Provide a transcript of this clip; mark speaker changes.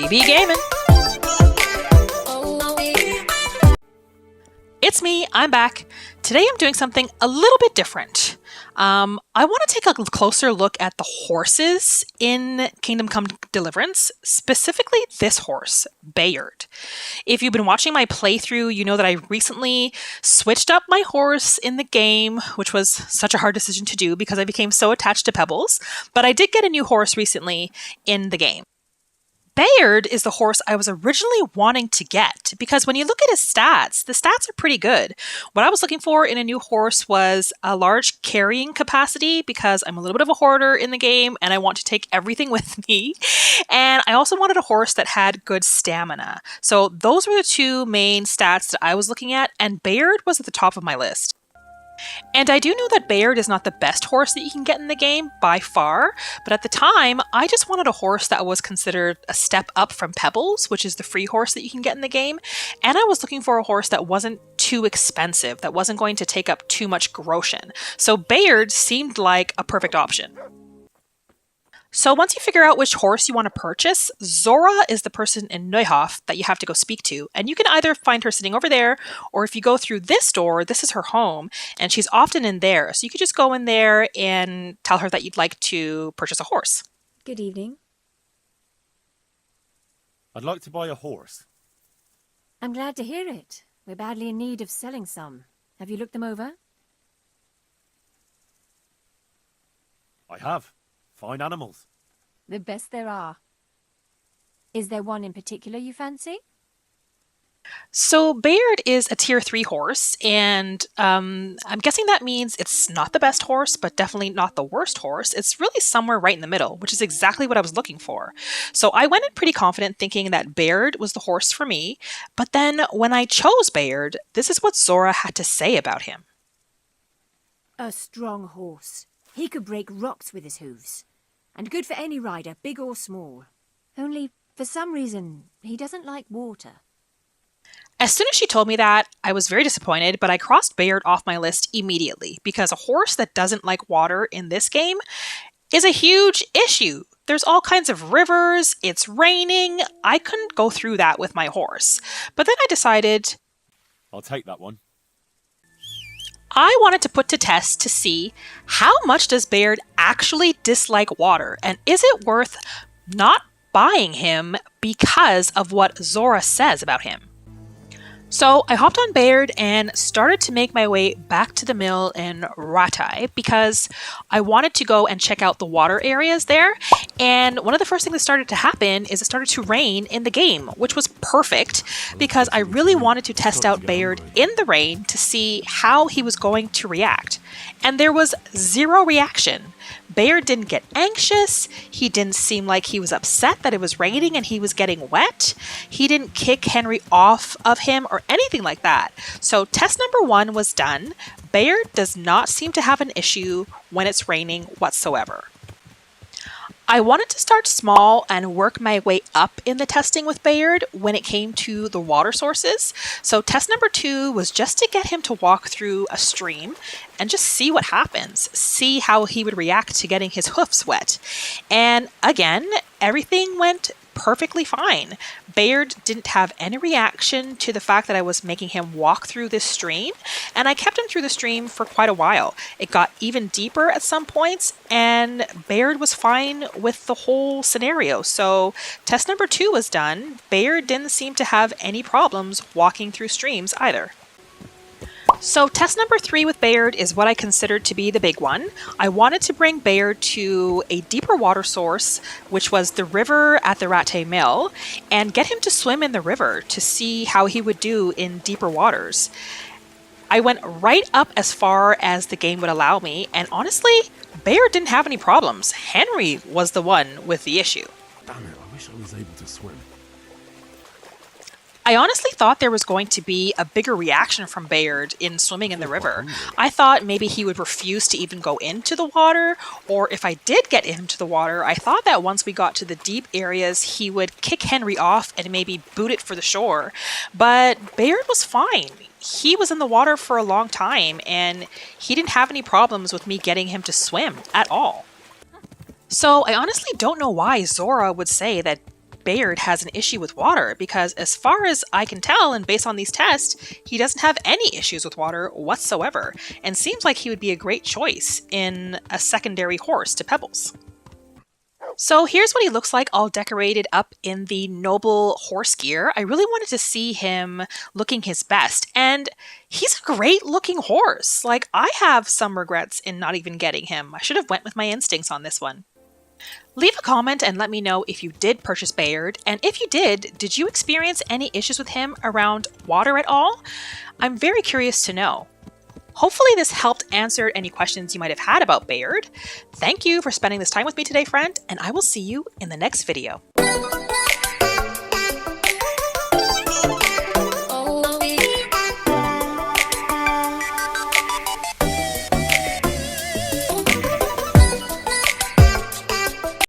Speaker 1: GB Gaming. It's me, I'm back. Today I'm doing something a little bit different. I want to take a closer look at the horses in Kingdom Come Deliverance, specifically this horse, Bayard. If you've been watching my playthrough, you know that I recently switched up my horse in the game, which was such a hard decision to do because I became so attached to Pebbles, but I did get a new horse recently in the game. Bayard is the horse I was originally wanting to get because when you look at his stats, the stats are pretty good. What I was looking for in a new horse was a large carrying capacity because I'm a little bit of a hoarder in the game and I want to take everything with me. And I also wanted a horse that had good stamina. So those were the two main stats that I was looking at, and Bayard was at the top of my list. And I do know that Bayard is not the best horse that you can get in the game by far, but at the time, I just wanted a horse that was considered a step up from Pebbles, which is the free horse that you can get in the game, and I was looking for a horse that wasn't too expensive, that wasn't going to take up too much groschen. So Bayard seemed like a perfect option. So once you figure out which horse you want to purchase, Zora is the person in Neuhof that you have to go speak to. And you can either find her sitting over there, or if you go through this door, this is her home, and she's often in there. So you could just go in there and tell her that you'd like to purchase a horse.
Speaker 2: Good evening.
Speaker 3: I'd like to buy a horse.
Speaker 2: I'm glad to hear it. We're badly in need of selling some. Have you looked them over?
Speaker 3: I have. Fine animals.
Speaker 2: The best there are. Is there one in particular you fancy?
Speaker 1: So Bayard is a tier 3 horse, and I'm guessing that means it's not the best horse, but definitely not the worst horse. It's really somewhere right in the middle, which is exactly what I was looking for. So I went in pretty confident thinking that Bayard was the horse for me, but then when I chose Bayard, this is what Zora had to say about him.
Speaker 2: A strong horse. He could break rocks with his hooves. And good for any rider, big or small. Only, for some reason, he doesn't like water.
Speaker 1: As soon as she told me that, I was very disappointed, but I crossed Bayard off my list immediately because a horse that doesn't like water in this game is a huge issue. There's all kinds of rivers, it's raining. I couldn't go through that with my horse. But then I decided
Speaker 3: I'll take that one.
Speaker 1: I wanted to put to test to see how much does Bayard actually dislike water, and is it worth not buying him because of what Zora says about him. So I hopped on Bayard and started to make my way back to the mill in Rattay because I wanted to go and check out the water areas there. And one of the first things that started to happen is it started to rain in the game, which was perfect because I really wanted to test out Bayard in the rain to see how he was going to react. And there was zero reaction. Bayard didn't get anxious, he didn't seem like he was upset that it was raining and he was getting wet, he didn't kick Henry off of him or anything like that. So test number 1 was done. Bayard does not seem to have an issue when it's raining whatsoever. I wanted to start small and work my way up in the testing with Bayard when it came to the water sources. So test number 2 was just to get him to walk through a stream and just see what happens, see how he would react to getting his hoofs wet. And again, everything went perfectly fine. Bayard didn't have any reaction to the fact that I was making him walk through this stream, and I kept him through the stream for quite a while. It got even deeper at some points, and Bayard was fine with the whole scenario. So test number 2 was done. Bayard didn't seem to have any problems walking through streams either. So test number 3 with Bayard is what I considered to be the big one. I wanted to bring Bayard to a deeper water source, which was the river at the Rattay Mill, and get him to swim in the river to see how he would do in deeper waters. I went right up as far as the game would allow me, and honestly, Bayard didn't have any problems. Henry was the one with the issue.
Speaker 4: Damn it, I wish I was able to swim.
Speaker 1: I honestly thought there was going to be a bigger reaction from Bayard in swimming in the river. I thought maybe he would refuse to even go into the water, or if I did get into the water, I thought that once we got to the deep areas, he would kick Henry off and maybe boot it for the shore. But Bayard was fine. He was in the water for a long time, and he didn't have any problems with me getting him to swim at all. So I honestly don't know why Zora would say that Bayard has an issue with water, because as far as I can tell and based on these tests, he doesn't have any issues with water whatsoever, and seems like he would be a great choice in a secondary horse to Pebbles. So here's what he looks like all decorated up in the noble horse gear. I really wanted to see him looking his best, and he's a great looking horse. Like, I have some regrets in not even getting him. I should have went with my instincts on this one. Leave a comment and let me know if you did purchase Bayard, and if you did you experience any issues with him around water at all? I'm very curious to know. Hopefully this helped answer any questions you might have had about Bayard. Thank you for spending this time with me today, friend, and I will see you in the next video.